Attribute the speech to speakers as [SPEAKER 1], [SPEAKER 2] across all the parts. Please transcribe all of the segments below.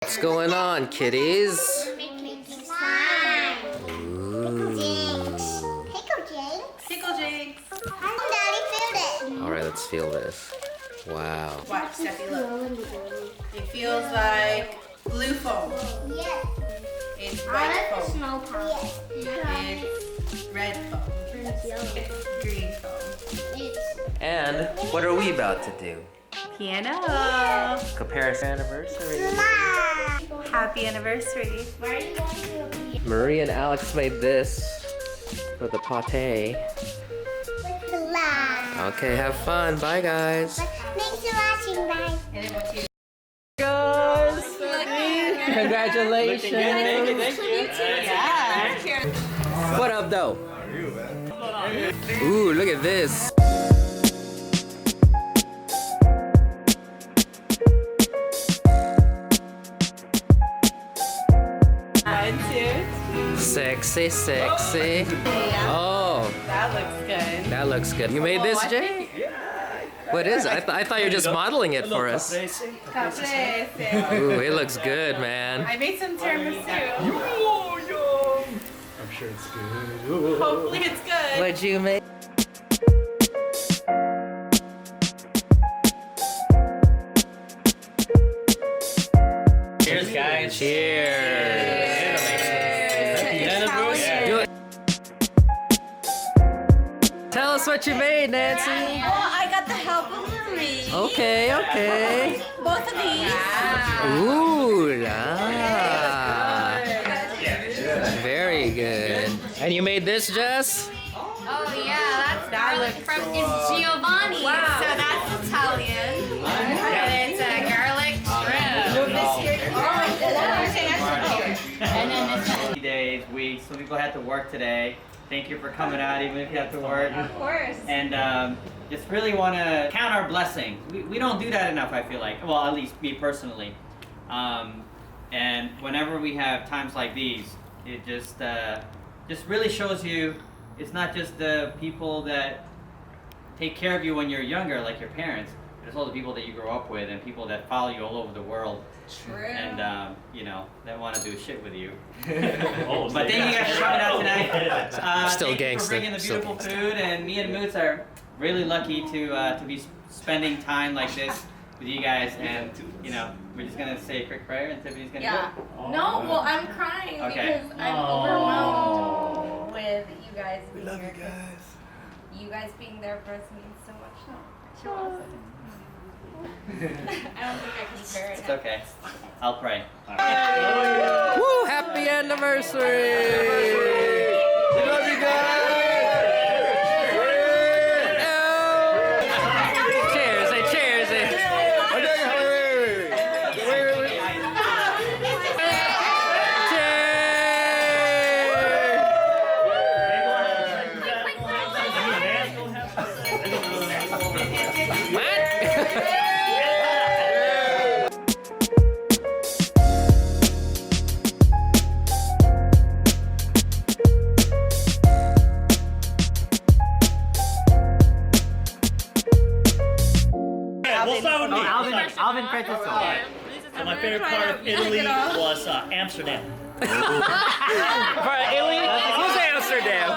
[SPEAKER 1] What's going on, kitties?
[SPEAKER 2] Making slime.
[SPEAKER 1] Ooh.
[SPEAKER 2] Pickle Jinx.
[SPEAKER 3] Pickle Jinx.
[SPEAKER 2] Daddy filled it.
[SPEAKER 1] All right, let's feel this. Wow.
[SPEAKER 3] Watch, Steffi, look. It feels like blue foam.
[SPEAKER 2] Yes.
[SPEAKER 3] It's
[SPEAKER 2] I
[SPEAKER 3] red
[SPEAKER 2] like the
[SPEAKER 3] foam.
[SPEAKER 2] snow pop.
[SPEAKER 3] It's red foam. It's green foam.
[SPEAKER 1] And what are we about to do?
[SPEAKER 3] Piano.
[SPEAKER 1] Comparison anniversary.
[SPEAKER 2] Slime.
[SPEAKER 3] Happy anniversary.
[SPEAKER 2] Where are you going to
[SPEAKER 1] Marie and Alex made this for the pate.
[SPEAKER 2] with slime?
[SPEAKER 1] Okay, have fun. Bye, guys.
[SPEAKER 2] Thanks for watching, bye.
[SPEAKER 3] And then what you
[SPEAKER 1] Guys, congratulations.
[SPEAKER 3] Yeah.
[SPEAKER 1] What up, though? Ooh, look at this.
[SPEAKER 3] One, two.
[SPEAKER 1] Sexy, sexy. Oh,
[SPEAKER 3] That looks good.
[SPEAKER 1] that looks good. You made this, Jay? What is it? I thought you were just modeling it for us.
[SPEAKER 3] Caprese.
[SPEAKER 1] Ooh, it looks good, man.
[SPEAKER 3] I made some tiramisu.
[SPEAKER 4] I'm sure it's good.
[SPEAKER 3] Hopefully it's good.
[SPEAKER 1] What'd you make?
[SPEAKER 4] Cheers, guys.
[SPEAKER 1] Cheers. Do it. Tell us what you made, Nancy.
[SPEAKER 3] Well, I got the help of Marie.
[SPEAKER 1] Okay, okay.
[SPEAKER 3] Both of these.
[SPEAKER 1] Ooh la. Very good. And you made this, Jess?
[SPEAKER 5] Oh yeah, that's garlic
[SPEAKER 3] looks
[SPEAKER 5] from
[SPEAKER 3] cool.
[SPEAKER 5] it's Giovanni.
[SPEAKER 3] Wow.
[SPEAKER 5] So that's Italian. And it's a garlic shrimp. And then this
[SPEAKER 6] Days, weeks. Some people had to work today. Thank you for coming out, even if you have to work.
[SPEAKER 5] of course.
[SPEAKER 6] And just really want to count our blessings. We don't do that enough, I feel like. Well, at least me personally. And whenever we have times like these, it just really shows you it's not just the people that take care of you when you're younger, like your parents. There's all the people that you grow up with and people that follow you all over the world.
[SPEAKER 5] True.
[SPEAKER 6] And you know, that want to do shit with you.
[SPEAKER 4] Oh,
[SPEAKER 6] But thank you guys for coming out tonight.
[SPEAKER 1] Still
[SPEAKER 6] thank
[SPEAKER 1] gangster,
[SPEAKER 6] you for bringing the
[SPEAKER 1] still
[SPEAKER 6] beautiful
[SPEAKER 1] gangster.
[SPEAKER 6] food, and me and Moots are really lucky to be spending time like this with you guys. And you know, we're just gonna say a quick prayer, and Tiffany's gonna
[SPEAKER 5] Yeah.
[SPEAKER 6] do it.
[SPEAKER 5] No, well I'm crying
[SPEAKER 6] Okay.
[SPEAKER 5] because I'm overwhelmed with you guys being
[SPEAKER 4] Love you
[SPEAKER 5] here.
[SPEAKER 4] guys.
[SPEAKER 5] You guys being there for us means so much to us. I don't think I can bear it.
[SPEAKER 6] It's okay. I'll pray.
[SPEAKER 1] Woo! Happy anniversary!
[SPEAKER 4] Love you guys.
[SPEAKER 1] Cheers! Hey, cheers! Hey. Cheers!
[SPEAKER 4] We'll start with me.
[SPEAKER 6] Alvin Francesco.
[SPEAKER 4] So my favorite part of Italy was Amsterdam.
[SPEAKER 1] For Italy? Who's Amsterdam?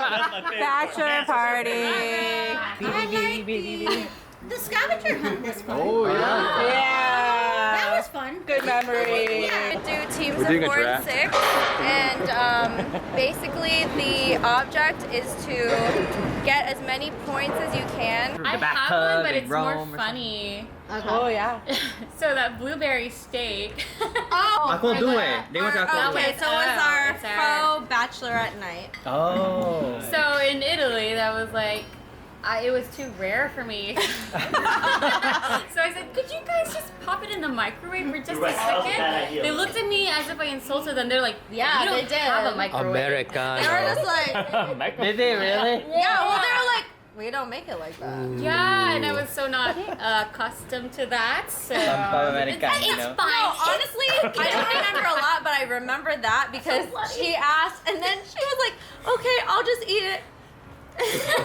[SPEAKER 4] That's my favorite
[SPEAKER 3] Bachelor party.
[SPEAKER 2] The scavenger hunt was fun.
[SPEAKER 4] Oh
[SPEAKER 2] That
[SPEAKER 3] Yeah.
[SPEAKER 2] was fun.
[SPEAKER 3] Good memory.
[SPEAKER 5] Do teams of 4 and 6, and basically the object is to get as many points as you can.
[SPEAKER 7] I have one, but it's more funny.
[SPEAKER 3] Oh yeah.
[SPEAKER 7] So that blueberry steak.
[SPEAKER 5] Oh,
[SPEAKER 6] Ako doon. They went to ako.
[SPEAKER 5] okay, so it was our
[SPEAKER 7] It's our-
[SPEAKER 5] faux bachelorette night.
[SPEAKER 6] Oh.
[SPEAKER 7] So in Italy, that was like, it was too rare for me. So I said, could you guys just pop it in the microwave for just a second? They looked at me as if I insulted them. They're like,
[SPEAKER 5] Yeah,
[SPEAKER 7] you don't
[SPEAKER 5] they did.
[SPEAKER 7] have a microwave.
[SPEAKER 5] They were
[SPEAKER 1] Americano.
[SPEAKER 5] just like,
[SPEAKER 6] Did they really?
[SPEAKER 5] yeah, well, they were like, we don't make it like that.
[SPEAKER 7] Yeah, and I was so not accustomed to that. So
[SPEAKER 6] Americano.
[SPEAKER 7] it's
[SPEAKER 5] No,
[SPEAKER 7] fine.
[SPEAKER 5] honestly, I don't remember a lot, but I remember that because she asked, and then she was like, okay, I'll just eat it.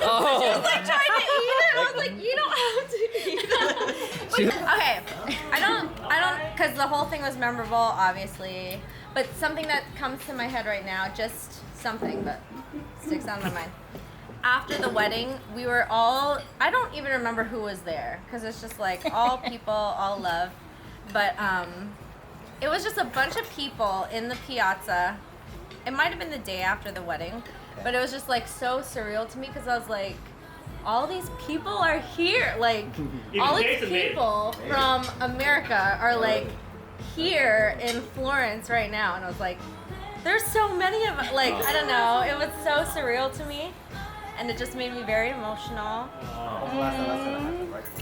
[SPEAKER 1] Oh.
[SPEAKER 5] Like trying to eat it. I was like, you don't have to eat it. Okay, I don't, because the whole thing was memorable, obviously. But something that comes to my head right now, just something that sticks out in my mind. After the wedding, we were all, I don't even remember who was there, because it's just like all people, all love. But it was just a bunch of people in the piazza. It might have been the day after the wedding, but it was just like so surreal to me because I was like, all these people are here. Like, all these people from America are like here in Florence right now. And I was like, there's so many of us. Like, I don't know. It was so surreal to me. And it just made me very emotional.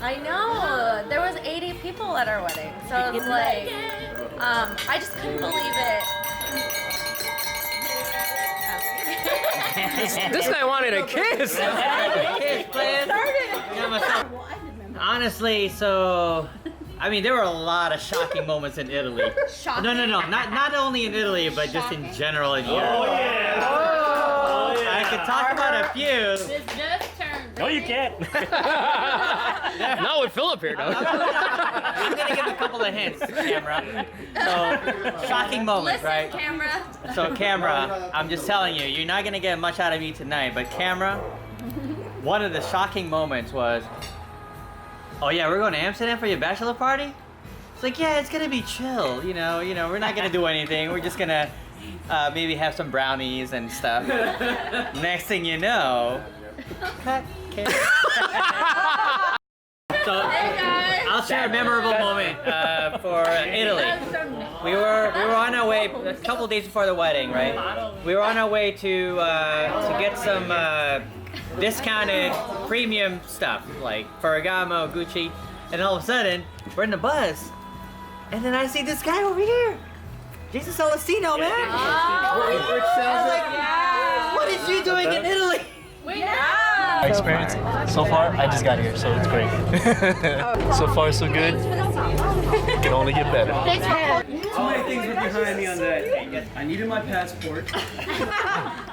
[SPEAKER 5] I know. There was 80 people at our wedding. So it was like, I just couldn't believe it.
[SPEAKER 1] This guy wanted a kiss.
[SPEAKER 6] Kiss, please. Honestly, so I mean, there were a lot of shocking moments in Italy.
[SPEAKER 5] Shocking?
[SPEAKER 6] No, not only in Italy, but just in general in Europe.
[SPEAKER 4] Oh yeah.
[SPEAKER 6] I could talk about a few.
[SPEAKER 7] This just turned.
[SPEAKER 4] No, you can't.
[SPEAKER 1] Not with Philip here, though.
[SPEAKER 6] I'm gonna give a couple of hints, camera. So, shocking moments,
[SPEAKER 5] Listen,
[SPEAKER 6] right?
[SPEAKER 5] camera.
[SPEAKER 6] So, camera, I'm just telling you, you're not gonna get much out of me tonight, but camera, one of the shocking moments was, oh yeah, we're going to Amsterdam for your bachelor party? It's like, yeah, it's gonna be chill, you know, we're not gonna do anything, we're just gonna maybe have some brownies and stuff. Next thing you know, cut, So, I'll share a memorable moment for Italy. We were on our way a couple days before the wedding, right? We were on our way to get some discounted premium stuff like Ferragamo, Gucci, and all of a sudden we're in the bus, and then I see this guy over here, Jason Celestino, man. I was like, what is you doing in Italy?
[SPEAKER 8] My experience so far, I just got here, so it's great. So far, so good. Can only get better.
[SPEAKER 9] Too many things were behind me on that. I needed my passport.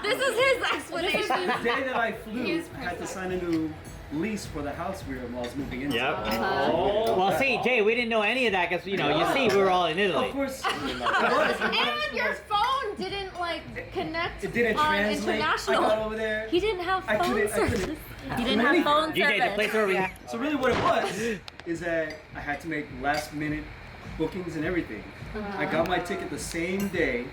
[SPEAKER 5] This is his explanation.
[SPEAKER 9] The day that I flew, I had to sign a new lease for the house we were while I was moving into.
[SPEAKER 6] Yep. Well, see, Jay, we didn't know any of that because, you see, we were all in Italy.
[SPEAKER 9] Of course.
[SPEAKER 5] And your phone didn't like connect
[SPEAKER 9] It didn't
[SPEAKER 5] on
[SPEAKER 9] translate.
[SPEAKER 5] international.
[SPEAKER 9] I got over there.
[SPEAKER 5] He didn't have
[SPEAKER 9] I
[SPEAKER 5] phone
[SPEAKER 9] couldn't.
[SPEAKER 5] service. He didn't have phone service.
[SPEAKER 6] DJ, the place where we...
[SPEAKER 9] So really what it was is that I had to make last minute bookings and everything. I got my ticket the same day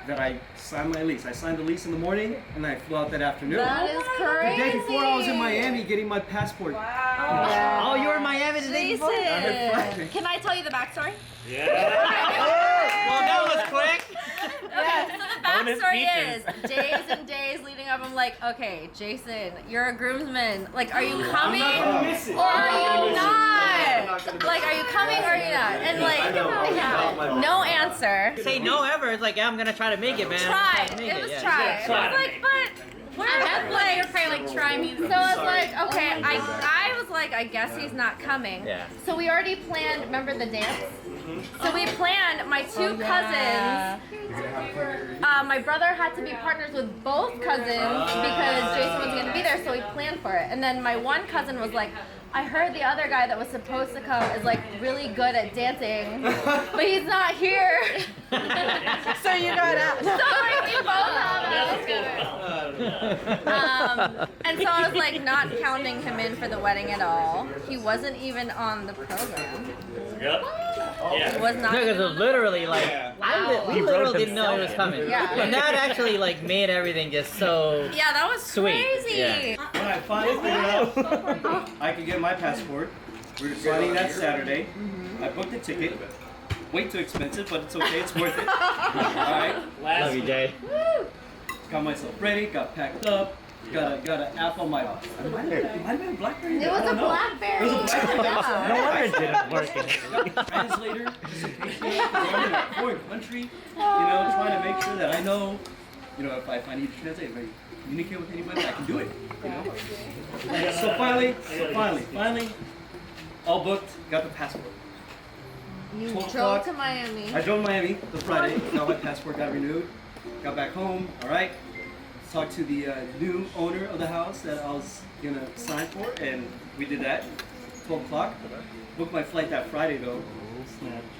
[SPEAKER 9] that I signed my lease. I signed the lease in the morning and I flew out that afternoon.
[SPEAKER 5] That is
[SPEAKER 9] The
[SPEAKER 5] crazy.
[SPEAKER 9] day before I was in Miami getting my passport.
[SPEAKER 6] Oh, you were in Miami the day before?
[SPEAKER 5] Jason, can I tell you the backstory?
[SPEAKER 4] Yeah.
[SPEAKER 6] Well, that was quick.
[SPEAKER 5] Yeah. So the
[SPEAKER 4] Bonus
[SPEAKER 5] backstory is
[SPEAKER 4] features.
[SPEAKER 5] days and days leading up. I'm like, okay, Jason, you're a groomsman. Like, are you coming or are you not? Like, are you coming or are you not? And like, no answer.
[SPEAKER 6] Say no ever. It's like, yeah, I'm gonna try to make it, man.
[SPEAKER 5] Try.
[SPEAKER 6] I'm gonna make
[SPEAKER 5] It was
[SPEAKER 6] yeah.
[SPEAKER 5] try. I was like, but where?
[SPEAKER 7] Like, you're probably like, try me.
[SPEAKER 5] So I was like, okay, I was like, I guess he's not coming.
[SPEAKER 6] Yeah.
[SPEAKER 5] So we already planned, remember the dance? So we planned, my two cousins, my brother had to be partners with both cousins because Jason was going to be there, so we planned for it. And then my one cousin was like, I heard the other guy that was supposed to come is like really good at dancing, but he's not here.
[SPEAKER 3] So you got out.
[SPEAKER 5] So like, we both have it. And so I was like not counting him in for the wedding at all. He wasn't even on the program.
[SPEAKER 4] Yep.
[SPEAKER 5] He
[SPEAKER 4] Yeah.
[SPEAKER 5] was not
[SPEAKER 6] No, because it
[SPEAKER 5] even
[SPEAKER 6] was literally like, we
[SPEAKER 4] He
[SPEAKER 6] literally
[SPEAKER 4] wrote
[SPEAKER 6] didn't know he was coming.
[SPEAKER 5] Yeah.
[SPEAKER 6] And that actually like made everything just so...
[SPEAKER 5] Yeah, that was
[SPEAKER 6] Sweet.
[SPEAKER 5] crazy.
[SPEAKER 6] Yeah.
[SPEAKER 9] When I finally figured out I could get my passport, we were signing that Saturday. I booked a ticket. Way too expensive, but it's okay, it's worth it. Alright.
[SPEAKER 6] Love you, Jay.
[SPEAKER 9] Got myself ready, got packed up, got an app on my... It might have been a BlackBerry.
[SPEAKER 5] It was
[SPEAKER 9] I
[SPEAKER 5] a
[SPEAKER 9] don't know.
[SPEAKER 5] BlackBerry.
[SPEAKER 9] It was a BlackBerry.
[SPEAKER 5] Yeah.
[SPEAKER 6] No wonder it didn't work.
[SPEAKER 9] Got a translator, just in case I'm in a foreign country, trying to make sure that I know, if I need to translate, if I communicate with anybody, I can do it, And so finally, all booked, got the passport.
[SPEAKER 5] You
[SPEAKER 9] 12
[SPEAKER 5] drove
[SPEAKER 9] o'clock.
[SPEAKER 5] to Miami.
[SPEAKER 9] I drove to Miami the Friday, got my passport, got renewed, got back home, all right. talked to the new owner of the house that I was gonna sign for, and we did that. 12 o'clock. Booked my flight that Friday though.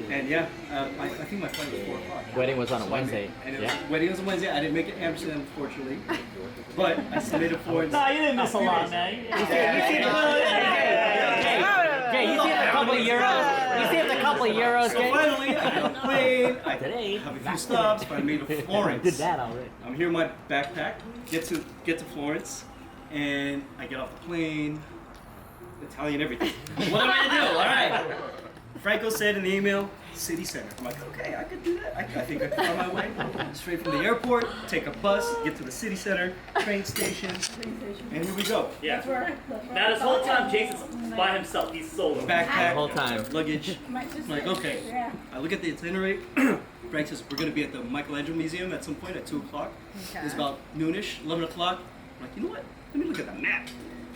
[SPEAKER 9] And yeah, I think my flight was 4 o'clock.
[SPEAKER 1] Wedding was on a Wednesday.
[SPEAKER 9] And it was, wedding was on Wednesday. I didn't make it to Amsterdam, unfortunately. But I submitted for it.
[SPEAKER 4] Nah, you didn't miss a lot, man.
[SPEAKER 1] Jay, you saved a couple of euros. You saved a couple of euros,
[SPEAKER 9] So
[SPEAKER 1] Jay.
[SPEAKER 9] finally, I got a plane. I have a few stops. But I made it to Florence.
[SPEAKER 8] Did that already.
[SPEAKER 9] I'm here in my backpack. Get to Florence, and I get off the plane. Italian everything. What am I gonna do? All right. Franco said in the email, city center. I'm like, okay, I could do that. I think I could find my way. Straight from the airport, take a bus, get to the city center, train station, and here we go.
[SPEAKER 4] Yeah. Now this whole time, Jason's by himself. He's solo.
[SPEAKER 9] Backpack,
[SPEAKER 1] The whole time.
[SPEAKER 9] luggage. I'm like, okay. I look at the itinerary. Frank says, we're gonna be at the Michelangelo Museum at some point at 2 o'clock. It's about noonish, 11 o'clock. I'm like, you know what? Let me look at the map.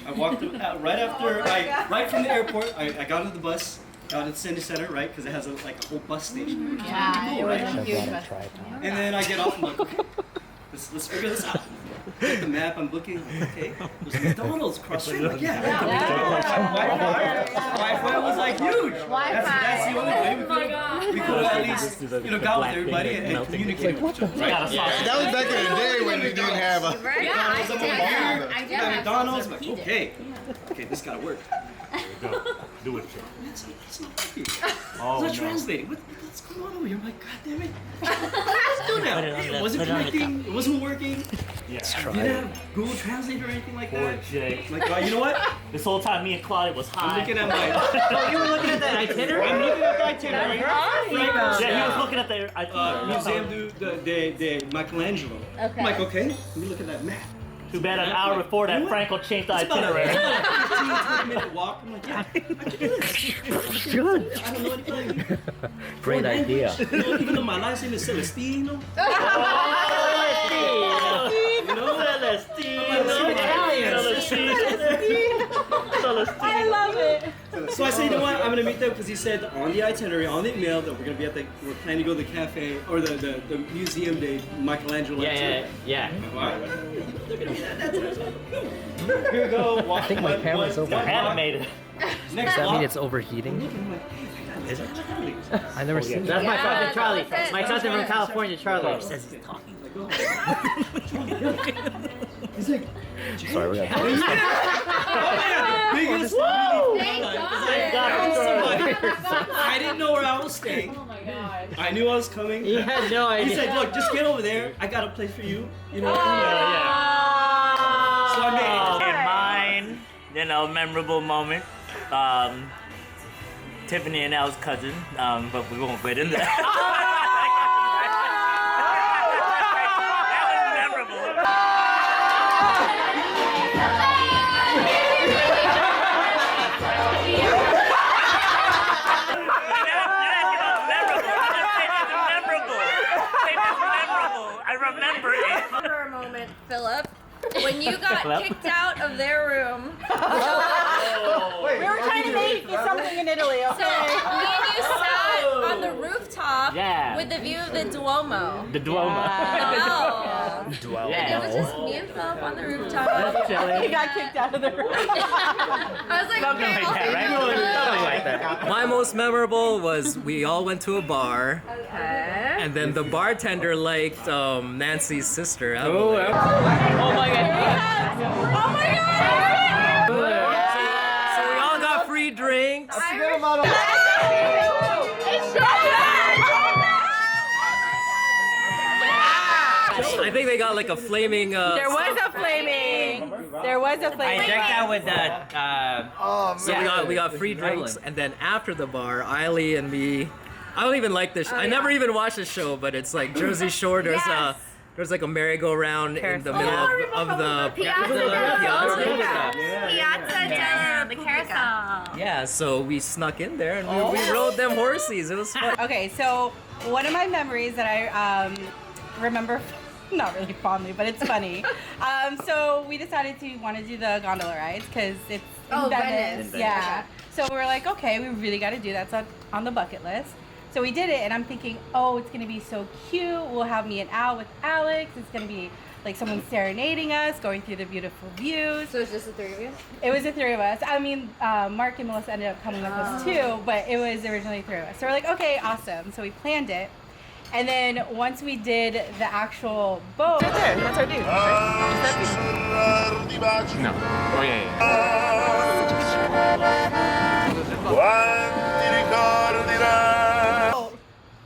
[SPEAKER 9] I walked out right after, right from the airport, I got into the bus, got to the city center, right? Because it has a whole bus station.
[SPEAKER 5] Yeah,
[SPEAKER 9] Cool,
[SPEAKER 5] it was
[SPEAKER 9] right?
[SPEAKER 5] a huge bus.
[SPEAKER 9] And then I get off, I'm like, okay, let's figure this out. Get the map, I'm looking, okay, there's McDonald's across the street. I'm like, yeah. Wi-Fi was like huge. That's the only way we could have at least, got with everybody and communicated with each other. Right?
[SPEAKER 10] That was back in the day when we didn't have a.
[SPEAKER 9] McDonald's, I'm like,
[SPEAKER 5] I did
[SPEAKER 9] yeah,
[SPEAKER 5] have
[SPEAKER 9] McDonald's,
[SPEAKER 5] some
[SPEAKER 9] I'm like,
[SPEAKER 5] stuff.
[SPEAKER 9] okay, this gotta work.
[SPEAKER 8] Do it.
[SPEAKER 9] It's not working. It's not translating. What's going on over here? I'm like, God damn it. Let's do now. It wasn't connecting. It wasn't working.
[SPEAKER 8] Yeah.
[SPEAKER 9] Didn't have Google Translate or anything like
[SPEAKER 8] Poor
[SPEAKER 9] that.
[SPEAKER 8] Jay.
[SPEAKER 9] Like, you know what?
[SPEAKER 4] This whole time, me and Claudia was high.
[SPEAKER 9] I'm looking at my.
[SPEAKER 1] You were looking at that itinerary?
[SPEAKER 9] I'm looking at the itinerary.
[SPEAKER 4] Yeah, he was looking at the
[SPEAKER 9] Museum de Michelangelo.
[SPEAKER 5] Okay.
[SPEAKER 9] I'm like, okay, let me look at that map.
[SPEAKER 4] Too bad an hour before that, Franco changed the
[SPEAKER 9] It's about a
[SPEAKER 4] itinerary.
[SPEAKER 9] 15-20-minute walk. I'm like, yeah, I can do this. Good. I don't know anything.
[SPEAKER 1] Great idea.
[SPEAKER 9] Even though my last name is Celestino.
[SPEAKER 5] I love it.
[SPEAKER 9] So I said, you know what? I'm gonna meet them because he said on the itinerary, on the email, that we're gonna be we're planning to go to the cafe or the museum day, Michelangelo.
[SPEAKER 1] Yeah.
[SPEAKER 9] Alright. They're gonna be that's it. Here we go. Walk,
[SPEAKER 1] I think my camera's over.
[SPEAKER 4] Animated.
[SPEAKER 9] Next
[SPEAKER 1] Does that mean
[SPEAKER 9] walk.
[SPEAKER 1] it's overheating?
[SPEAKER 9] Is it?
[SPEAKER 1] I never seen
[SPEAKER 5] Yeah,
[SPEAKER 1] that. That's my cousin Charlie.
[SPEAKER 5] that's it.
[SPEAKER 1] My cousin from California, Charlie.
[SPEAKER 9] Says he's talking.
[SPEAKER 1] Sorry, we're gonna.
[SPEAKER 9] Biggest I didn't know where I was staying.
[SPEAKER 7] Oh my god.
[SPEAKER 9] I knew I was coming.
[SPEAKER 1] You had no
[SPEAKER 9] He
[SPEAKER 1] idea.
[SPEAKER 9] said, look, just get over there. I got a place for you. You know? So I made it.
[SPEAKER 4] In mine, memorable moment. Tiffany and Al's cousin, but we won't get into that. That was memorable. I remember it.
[SPEAKER 5] For a moment, Philip, when you got
[SPEAKER 4] Philip?
[SPEAKER 5] kicked out of their room.
[SPEAKER 3] We were trying to make something in Italy,
[SPEAKER 5] So
[SPEAKER 3] okay?
[SPEAKER 5] me and you sat on the rooftop
[SPEAKER 4] Yeah.
[SPEAKER 5] with the view of the Duomo.
[SPEAKER 4] The Duomo.
[SPEAKER 5] Oh.
[SPEAKER 4] Yeah.
[SPEAKER 5] It was just me and Philip on the rooftop.
[SPEAKER 3] He got kicked out of the room.
[SPEAKER 5] I was like,
[SPEAKER 4] Something
[SPEAKER 5] okay,
[SPEAKER 4] like
[SPEAKER 5] I'll
[SPEAKER 4] that,
[SPEAKER 5] take
[SPEAKER 4] right?
[SPEAKER 5] it.
[SPEAKER 4] Something like that.
[SPEAKER 1] My most memorable was we all went to a bar,
[SPEAKER 5] Okay.
[SPEAKER 1] and then the bartender liked Nancy's sister.
[SPEAKER 5] Oh my god. Oh my god.
[SPEAKER 1] So we all got free drinks. I think they got like a flaming.
[SPEAKER 3] There was a flaming. There was a
[SPEAKER 6] I
[SPEAKER 3] flaming.
[SPEAKER 6] decked out with the.
[SPEAKER 1] So we got free drinks, and then after the bar, Eiley and me. I don't even like this. I never even watched the show, but it's like Jersey Shore. There's like a merry-go-round in the middle of the
[SPEAKER 5] Piazza
[SPEAKER 1] piazza.
[SPEAKER 5] the carousel.
[SPEAKER 1] Yeah, so we snuck in there and we rode them horses. It was fun.
[SPEAKER 3] Okay, so one of my memories that I remember, not really fondly, but it's funny. So we decided to want to do the gondola rides because it's in Venice. Yeah. So we were like, okay, we really got to do that. That's on the bucket list. So we did it, and I'm thinking, oh, it's gonna be so cute. We'll have me and Al with Alex. It's gonna be like someone serenading us, going through the beautiful views.
[SPEAKER 5] So it's just the three of you?
[SPEAKER 3] It was the three of us. I mean, Mark and Melissa ended up coming with us too, but it was originally three of us. So we're like, okay, awesome. So we planned it. And then once we did the actual boat. Right there, that's our dude. Right?
[SPEAKER 10] No. Oh, yeah.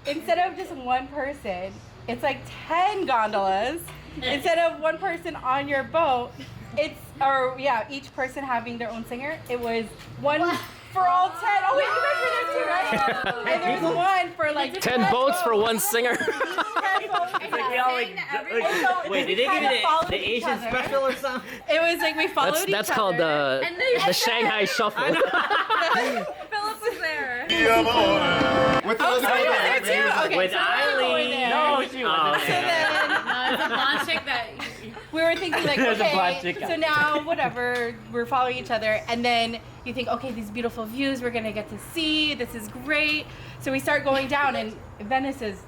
[SPEAKER 3] Instead of just one person, it's like 10 gondolas. Instead of one person on your boat, each person having their own singer. It was one for all 10. Oh wait, you guys were there too, right? And there was one for like
[SPEAKER 1] 10 boats for one singer.
[SPEAKER 3] 10 boats.
[SPEAKER 6] Wait, did they give you the Asian special or something?
[SPEAKER 3] It was like we followed each other.
[SPEAKER 1] That's called the Shanghai Shuffle.
[SPEAKER 5] Philip was there.
[SPEAKER 10] With
[SPEAKER 3] Oh, so you were there too? Okay,
[SPEAKER 6] With
[SPEAKER 3] so
[SPEAKER 6] Eileen.
[SPEAKER 3] No,
[SPEAKER 6] she was.
[SPEAKER 3] So then
[SPEAKER 7] It's a blonde chick that.
[SPEAKER 3] we were thinking like,
[SPEAKER 6] There's a black
[SPEAKER 3] okay,
[SPEAKER 6] chick out
[SPEAKER 3] so now whatever, we're following each other, and then you think, okay, these beautiful views we're gonna get to see. This is great. So we start going down, and Venice is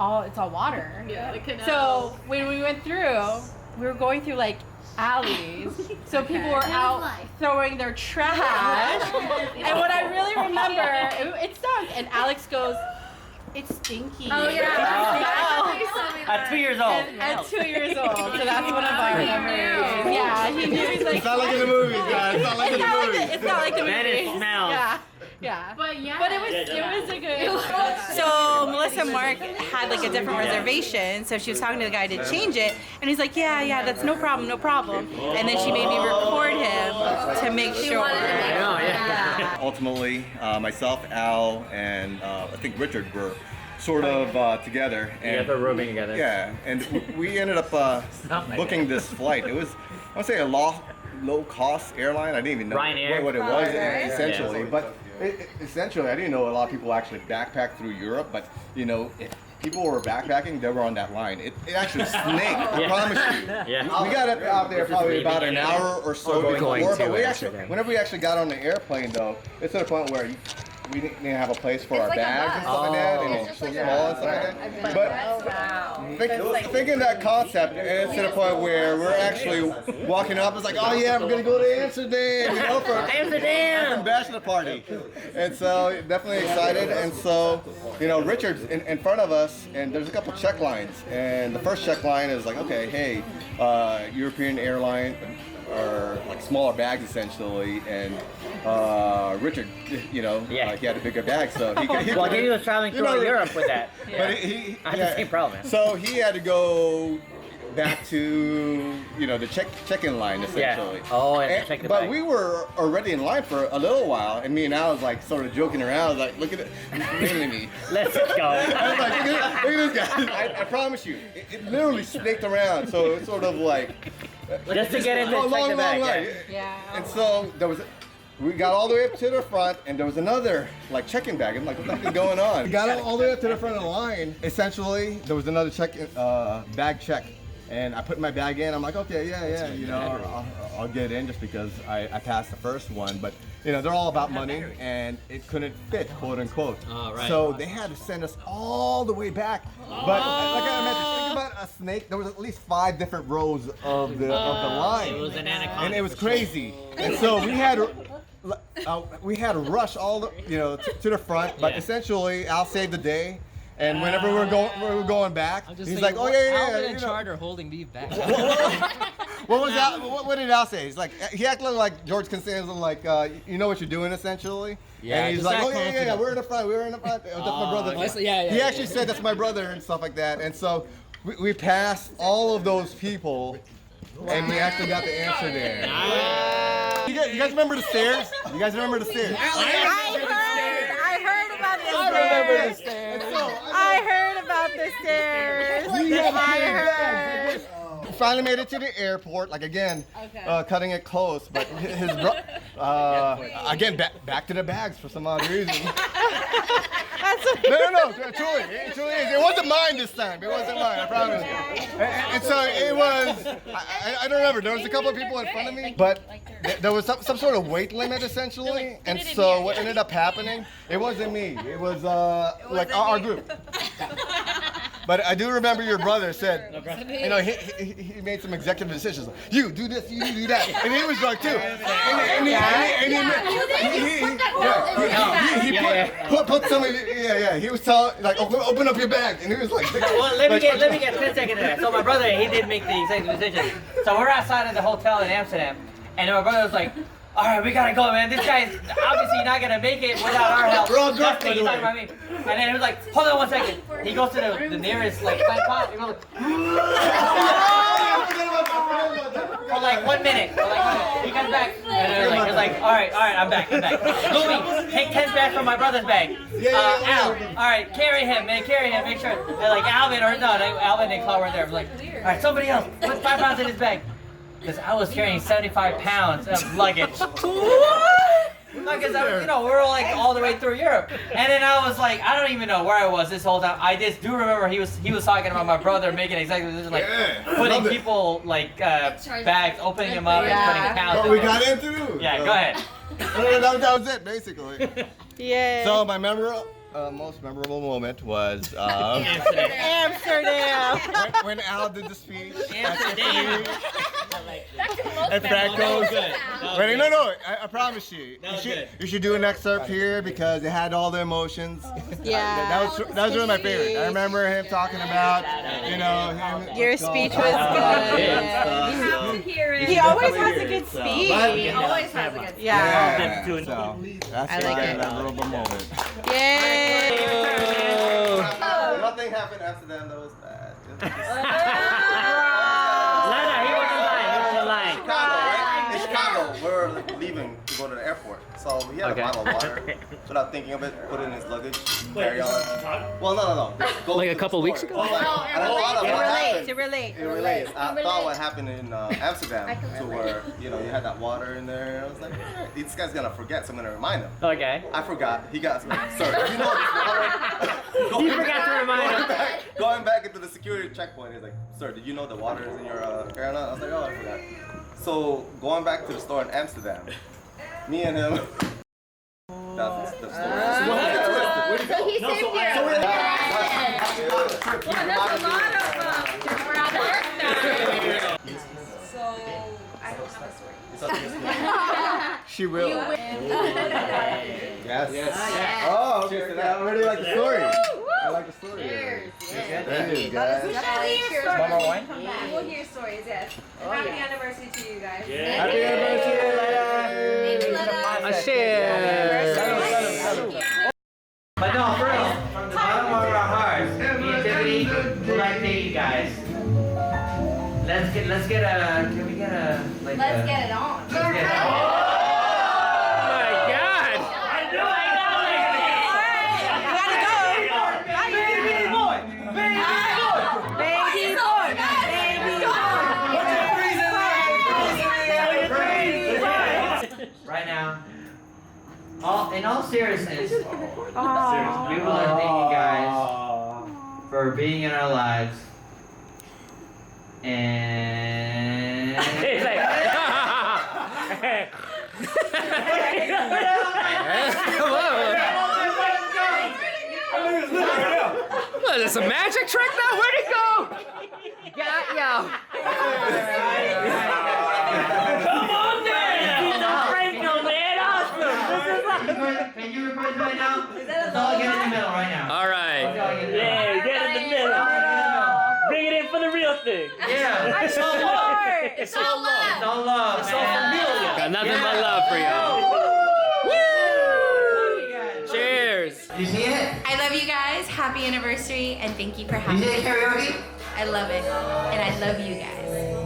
[SPEAKER 3] all water.
[SPEAKER 7] Yeah, the canal.
[SPEAKER 3] So when we went through, we were going through like alleys, so people were out throwing their trash. And what I really remember, it stunk, and Alex goes, "It's stinky."
[SPEAKER 5] Oh, yeah. You saw me
[SPEAKER 6] At 2 years old.
[SPEAKER 3] At 2 years old, so that's one of our memories. Yeah, he knew. He's like,
[SPEAKER 10] It's not like in the movies, guys. It's not like in the movies.
[SPEAKER 3] It's not like the movie.
[SPEAKER 6] Venice smells.
[SPEAKER 3] Yeah.
[SPEAKER 7] But yeah.
[SPEAKER 3] But it was a good. So Melissa and Mark had like a different reservation, so she was talking to the guy to change it, and he's like, yeah, that's no problem. And then she made me record him to make sure.
[SPEAKER 10] Ultimately, myself, Al, and I think Richard were sort of together. And
[SPEAKER 6] they're rooming together.
[SPEAKER 10] Yeah, and we ended up booking this flight. It was, I would say, a low-cost airline. I didn't even know
[SPEAKER 6] Ryanair.
[SPEAKER 10] what it was essentially,
[SPEAKER 6] Yeah.
[SPEAKER 10] but essentially, I didn't know a lot of people actually backpack through Europe. But you know, if people were backpacking, they were on that line. It actually snaked. I promise you.
[SPEAKER 6] Yeah.
[SPEAKER 10] We got out there probably about an hour or so before, but
[SPEAKER 1] Amsterdam.
[SPEAKER 10] whenever we actually got on the airplane, though, it's to the point where we didn't have a place for our
[SPEAKER 5] like a
[SPEAKER 10] bags and
[SPEAKER 5] bus.
[SPEAKER 10] stuff like that, and
[SPEAKER 5] It's
[SPEAKER 10] it's
[SPEAKER 5] just
[SPEAKER 10] so
[SPEAKER 5] like
[SPEAKER 10] small
[SPEAKER 5] a
[SPEAKER 10] and stuff like that. But thinking that concept, it's to the point where we're actually walking up. It's like, oh yeah, we're gonna go to Amsterdam, you know, for
[SPEAKER 6] Amsterdam
[SPEAKER 10] bachelor party. And so definitely excited. And so, you know, Richard's in front of us, and there's a couple check lines. And the first check line is like, okay, hey, European airline. Or like smaller bags essentially, and Richard, you know, he had a bigger bag, so he could.
[SPEAKER 6] Well, he was traveling through Europe with that.
[SPEAKER 10] But he
[SPEAKER 6] I had the same problem.
[SPEAKER 10] So he had to go back to the check-in line essentially.
[SPEAKER 6] Yeah. Oh, and check the
[SPEAKER 10] but
[SPEAKER 6] bag.
[SPEAKER 10] we were already in line for a little while, and me and Al was like sort of joking around. I was like, look at it, mainly me.
[SPEAKER 6] Let's go.
[SPEAKER 10] I was like, look at this guy. I promise you, it literally snaked around. So it's sort of like.
[SPEAKER 6] Just to get in the
[SPEAKER 10] long line.
[SPEAKER 3] Yeah.
[SPEAKER 10] And so we got all the way up to the front, and there was another like check-in bag. I'm like, what the heck is going on? We got all the way up to the front of the line. Essentially, there was another bag check, and I put my bag in. I'm like, okay, yeah, I'll get in just because I passed the first one, but. They're all about money, and it couldn't fit, quote unquote.
[SPEAKER 1] Right.
[SPEAKER 10] So they had to send us all the way back. But like I mentioned, think about a snake. There was at least 5 different rows of the line.
[SPEAKER 6] It was an anaconda.
[SPEAKER 10] And it was crazy. And so we had to rush all the to the front. But essentially, Al saved the day. And whenever we were going back, he's like, "Oh yeah."
[SPEAKER 1] Alvin and Chard are holding me back.
[SPEAKER 10] What did Al say? He's like, he acted like George Costanza, like, you know what you're doing, essentially.
[SPEAKER 1] Yeah,
[SPEAKER 10] and he's
[SPEAKER 1] just
[SPEAKER 10] like,
[SPEAKER 1] act
[SPEAKER 10] oh yeah,
[SPEAKER 1] confident.
[SPEAKER 10] we're in the front. That's my brother.
[SPEAKER 1] Yeah.
[SPEAKER 10] He actually said that's my brother and stuff like that. And so we passed all of those people, and we actually got to Amsterdam. You guys remember the stairs? You guys remember the stairs?
[SPEAKER 3] I heard about the stairs. I heard about the stairs.
[SPEAKER 10] We finally made it to the airport, like again, cutting it close, but again, back to the bags for some odd reason. No, truly, it is. It wasn't mine this time. It wasn't mine, I promise you. And so it was, I don't remember, there was a couple of people in front of me, but there was some sort of weight limit essentially, and so what ended up happening, it wasn't me, it was like our group. But I do remember your brother said, you know, he made some executive decisions. Like, you do this, you do that, and he was drunk too. He put some of he was telling like open up your bag, and he was like.
[SPEAKER 6] Well, let me get 10 seconds there. So my brother, he did make the executive decision. So we're outside of the hotel in Amsterdam, and my brother was like, all right, we gotta go, man. This guy's obviously not gonna make it without our help.
[SPEAKER 10] We're all drunk,
[SPEAKER 6] He's talking about me. And then he was like, hold on 1 second. He goes to the nearest like plant pot. He goes for like 1 minute. He comes back and he's like, all right, I'm back. Louis, take 10 bags from my brother's bag. Al, all right, carry him, make sure. And like Alvin Alvin and Claude were there. I'm like, all right, somebody else, put 5 pounds in his bag. Because I was carrying 75 pounds of luggage. Because you know, we were like all the way through Europe, and then I was like, I don't even know where I was this whole time. I just do remember he was talking about my brother making exactly this, like putting people like bags, opening them up, and putting pounds.
[SPEAKER 10] But we got in through.
[SPEAKER 6] Yeah, go ahead.
[SPEAKER 10] That was it basically.
[SPEAKER 3] Yeah.
[SPEAKER 10] So my most memorable moment was
[SPEAKER 3] Amsterdam.
[SPEAKER 10] when Al did the speech.
[SPEAKER 6] Amsterdam.
[SPEAKER 10] And Franco's ready? No, I promise you. You should do an excerpt here because it had all the emotions.
[SPEAKER 3] Yeah.
[SPEAKER 10] That was one of my favorites. I remember him talking about, you know, him.
[SPEAKER 3] Your speech was good. He always has a good speech.
[SPEAKER 5] He always has a good speech.
[SPEAKER 3] Yeah.
[SPEAKER 10] So that's my memorable moment.
[SPEAKER 3] Yay.
[SPEAKER 10] Nothing happened in Amsterdam that was bad.
[SPEAKER 6] He wasn't lying.
[SPEAKER 10] Chicago, right? In Chicago, we're leaving to go to the airport. So he had a bottle of water. Without thinking of it, put it in his luggage, carry on. Well, no. Go
[SPEAKER 1] Like a
[SPEAKER 10] to
[SPEAKER 1] couple
[SPEAKER 10] the
[SPEAKER 1] weeks
[SPEAKER 10] store.
[SPEAKER 1] ago?
[SPEAKER 10] I thought of what happened.
[SPEAKER 3] It relates.
[SPEAKER 10] It relates. I thought what happened in Amsterdam to where, you know, you had that water in there. And I was like, this guy's gonna forget, so I'm gonna remind him.
[SPEAKER 6] Okay.
[SPEAKER 10] I forgot. He got me. Sir, you know this water?
[SPEAKER 6] He forgot to remind him.
[SPEAKER 10] Going back into the security checkpoint, he's like, sir, did you know the water is in your carry-on? I was like, oh, I forgot. So going back to the store in Amsterdam, me and him. That's the story.
[SPEAKER 5] So he saved you.
[SPEAKER 7] That's a lot of we're out of work now.
[SPEAKER 5] So I don't have a story.
[SPEAKER 10] She will.
[SPEAKER 5] You win.
[SPEAKER 10] Yes. Oh, okay. So I already like the story. I like the story.
[SPEAKER 5] Cheers.
[SPEAKER 10] Thank you, guys.
[SPEAKER 6] One more wine?
[SPEAKER 5] We'll hear stories, yes. Happy anniversary to you guys.
[SPEAKER 10] Happy anniversary,
[SPEAKER 1] A share.
[SPEAKER 6] But no, for real, from the bottom of our hearts, creativity, we like to you guys. Let's get a, can we get a, like
[SPEAKER 5] Let's
[SPEAKER 6] a,
[SPEAKER 5] get it on.
[SPEAKER 6] let's get it on. Right now, in all seriousness, we would like to thank you guys for being in our lives. And
[SPEAKER 1] What, is this a magic trick now? Where'd it go? Got ya.
[SPEAKER 4] Come on now!
[SPEAKER 6] Franco, man, awesome! Can you record right now? Let's all get in the middle right now.
[SPEAKER 1] All right.
[SPEAKER 4] Yeah, get in the middle. Bring it in for the real thing.
[SPEAKER 6] Yeah.
[SPEAKER 5] It's all love.
[SPEAKER 6] It's all love. It's all familiar.
[SPEAKER 1] Got nothing but love for y'all. Cheers.
[SPEAKER 6] You see it?
[SPEAKER 11] I love you guys. Happy anniversary, and thank you for
[SPEAKER 6] You
[SPEAKER 11] having
[SPEAKER 6] see
[SPEAKER 11] me.
[SPEAKER 6] the karaoke?
[SPEAKER 11] I love it, and I love you guys.